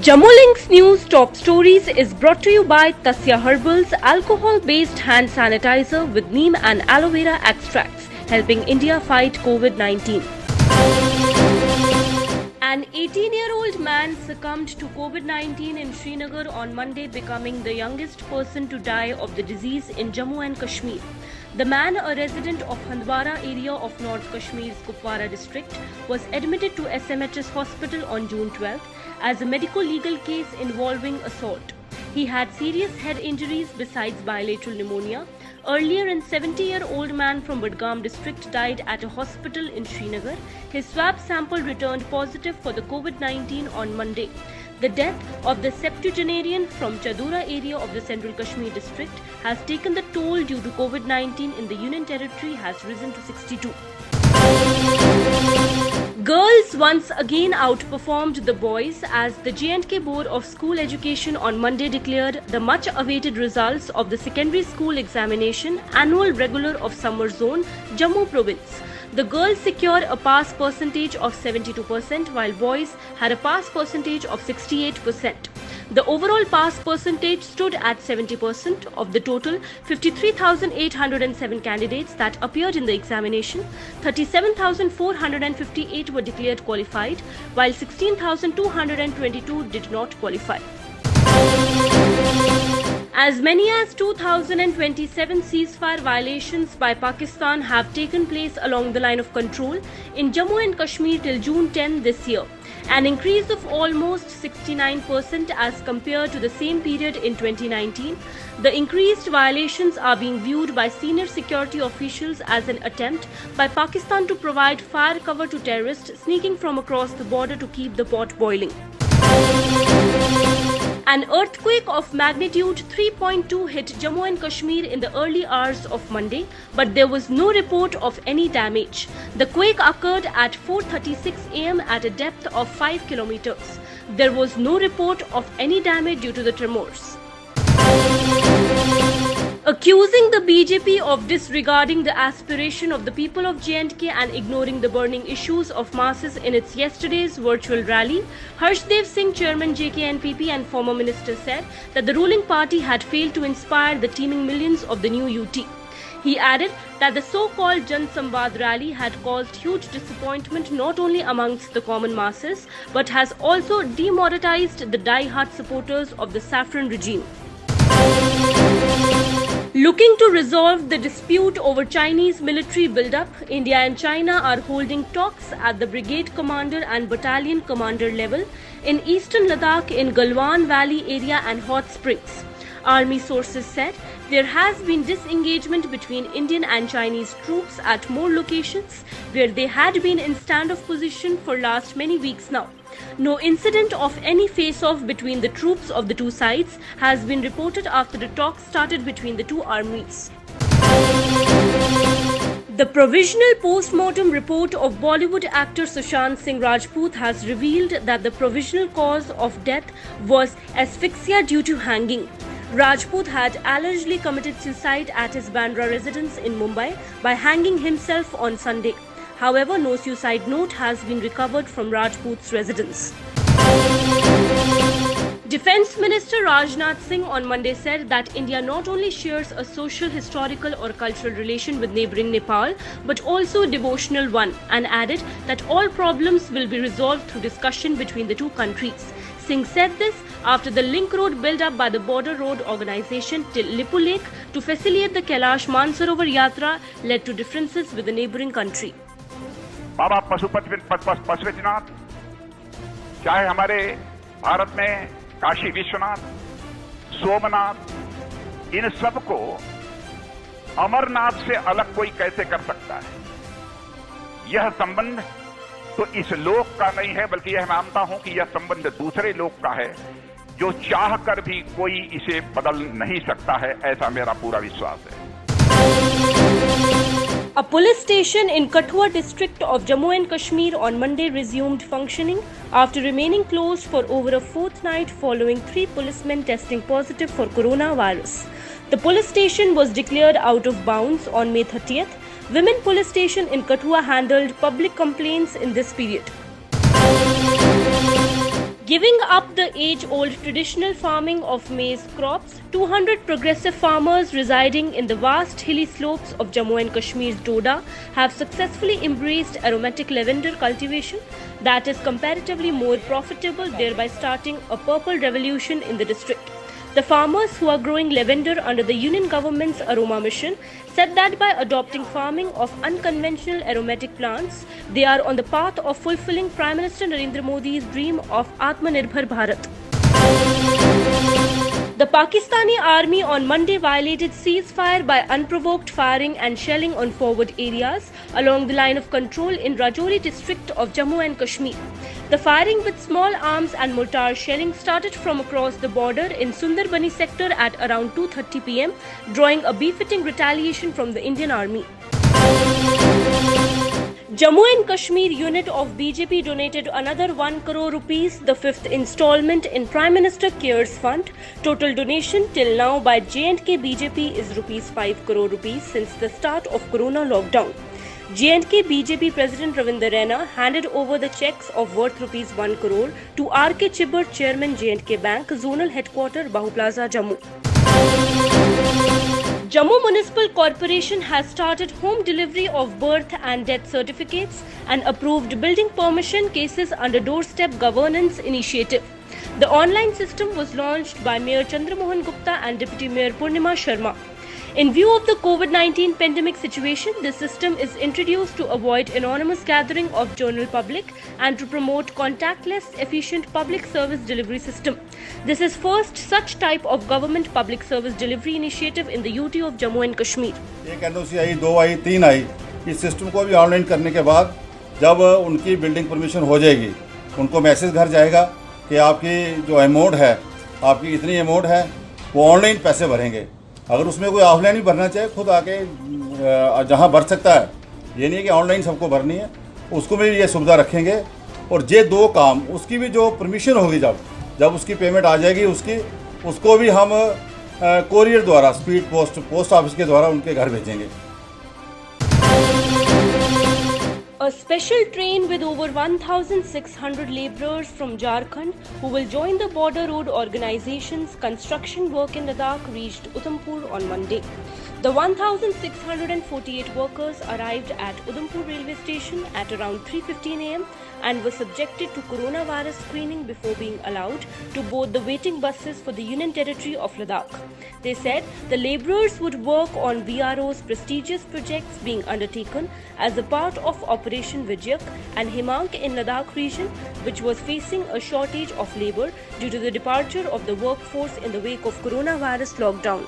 Jammu Links News Top Stories is brought to you by Tasya Herbals alcohol-based hand sanitizer with neem and aloe vera extracts, helping India fight COVID-19. An 18-year-old man succumbed to COVID-19 in Srinagar on Monday, becoming the youngest person to die of the disease in Jammu and Kashmir. The man, a resident of Handwara area of North Kashmir's Kupwara district, was admitted to SMHS hospital on June 12th as a medical legal case involving assault. He had serious head injuries besides bilateral pneumonia. Earlier, a 70-year-old man from Budgam district died at a hospital in Srinagar. His swab sample returned positive for the COVID-19 on Monday. The death of the septuagenarian from Chadura area of the Central Kashmir district has taken the toll due to COVID-19 in the Union Territory has risen to 62. Girls once again outperformed the boys as the J&K Board of School Education on Monday declared the much-awaited results of the secondary school examination annual regular of Summer Zone, Jammu Province. The girls secured a pass percentage of 72% while boys had a pass percentage of 68%. The overall pass percentage stood at 70% of the total 53,807 candidates that appeared in the examination. 37,458 were declared qualified, while 16,222 did not qualify. As many as 2,027 ceasefire violations by Pakistan have taken place along the line of control in Jammu and Kashmir till June 10 this year, an increase of almost 69% as compared to the same period in 2019. The increased violations are being viewed by senior security officials as an attempt by Pakistan to provide fire cover to terrorists sneaking from across the border to keep the pot boiling. An earthquake of magnitude 3.2 hit Jammu and Kashmir in the early hours of Monday, but there was no report of any damage. The quake occurred at 4:36 am at a depth of 5 kilometers. There was no report of any damage due to the tremors. Accusing the BJP of disregarding the aspiration of the people of J&K and ignoring the burning issues of masses in its yesterday's virtual rally, Harshdev Singh, chairman JKNPP and former minister, said that the ruling party had failed to inspire the teeming millions of the new UT. He added that the so-called Jan Samvad rally had caused huge disappointment not only amongst the common masses but has also demonetized the die-hard supporters of the saffron regime. Looking to resolve the dispute over Chinese military buildup, India and China are holding talks at the brigade commander and battalion commander level in eastern Ladakh in Galwan Valley area and hot springs. Army sources said there has been disengagement between Indian and Chinese troops at more locations where they had been in standoff position for last many weeks now. No incident of any face-off between the troops of the two sides has been reported after the talks started between the two armies. The provisional post-mortem report of Bollywood actor Sushant Singh Rajput has revealed that the provisional cause of death was asphyxia due to hanging. Rajput had allegedly committed suicide at his Bandra residence in Mumbai by hanging himself on Sunday. However, no suicide note has been recovered from Rajput's residence. Defence Minister Rajnath Singh on Monday said that India not only shares a social, historical or cultural relation with neighbouring Nepal, but also a devotional one, and added that all problems will be resolved through discussion between the two countries. Singh said this after the link road built up by the Border Road Organisation till Lipu Lake to facilitate the Kailash Mansarovar Yatra led to differences with the neighbouring country. बाबा पशुपतिनाथ, चाहे हमारे भारत में काशी विश्वनाथ, सोमनाथ, इन सब को अमरनाथ से अलग कोई कैसे कर सकता है? यह संबंध तो इस लोक का नहीं है, बल्कि यह मानता हूं कि यह संबंध दूसरे लोक का है, जो चाह कर भी कोई इसे बदल नहीं सकता है, ऐसा मेरा पूरा विश्वास है. A police station in Kathua district of Jammu and Kashmir on Monday resumed functioning after remaining closed for over a fortnight following 3 policemen testing positive for coronavirus. The police station was declared out of bounds on May 30th. Women police station in Kathua handled public complaints in this period. Giving up the age-old traditional farming of maize crops, 200 progressive farmers residing in the vast hilly slopes of Jammu and Kashmir's Doda have successfully embraced aromatic lavender cultivation that is comparatively more profitable, thereby starting a purple revolution in the district. The farmers who are growing lavender under the Union government's Aroma Mission said that by adopting farming of unconventional aromatic plants, they are on the path of fulfilling Prime Minister Narendra Modi's dream of Atmanirbhar Bharat. The Pakistani army on Monday violated ceasefire by unprovoked firing and shelling on forward areas along the line of control in Rajouri district of Jammu and Kashmir. The firing with small arms and mortar shelling started from across the border in Sundarbani sector at around 2:30 pm, drawing a befitting retaliation from the Indian Army. Jammu and Kashmir unit of BJP donated another 1 crore rupees, the fifth installment in Prime Minister Cares Fund. Total donation till now by J&K BJP is rupees 5 crore rupees since the start of Corona lockdown. J&K BJP President Ravinder Raina handed over the checks of worth rupees 1 crore to R.K. Chibber, Chairman J&K Bank, Zonal Headquarter, Bahu Plaza, Jammu. Jammu Municipal Corporation has started home delivery of birth and death certificates and approved building permission cases under doorstep governance initiative. The online system was launched by Mayor Chandramohan Gupta and Deputy Mayor Purnima Sharma. In view of the COVID-19 pandemic situation, this system is introduced to avoid anonymous gathering of general public and to promote contactless, efficient public service delivery system. This is first such type of government public service delivery initiative in the UT of Jammu and Kashmir. एक NOC आई, 2 आई, 3 आई। इस system को भी online करने के बाद जब उनकी building permission हो जाएगी, उनको मैसेज घर जाएगा कि आपकी जो अमाउंट है, आपकी इतनी अमाउंट है, वो ऑनलाइन पैसे भरेंगे। अगर उसमें कोई ऑफलाइन भी भरना चाहे, खुद आके जहां भर सकता है, ये नहीं है कि ऑनलाइन सबको भरनी है, उसको भी ये सुविधा रखेंगे। और ये 2 काम, उसकी भी जो परमिशन होगी, जब उसकी पेमेंट आ जाएगी, उसको भी हम कोरियर द्वारा, स्पीड पोस्ट ऑफिस के द्वारा उनके घर भेजेंगे। A special train with over 1,600 labourers from Jharkhand who will join the border road organization's construction work in Ladakh reached Udhampur on Monday. The 1,648 workers arrived at Udhampur railway station at around 3:15 am and were subjected to coronavirus screening before being allowed to board the waiting buses for the Union Territory of Ladakh. They said the labourers would work on BRO's prestigious projects being undertaken as a part of Operation Vijayak and Himank in Ladakh region, which was facing a shortage of labour due to the departure of the workforce in the wake of coronavirus lockdown.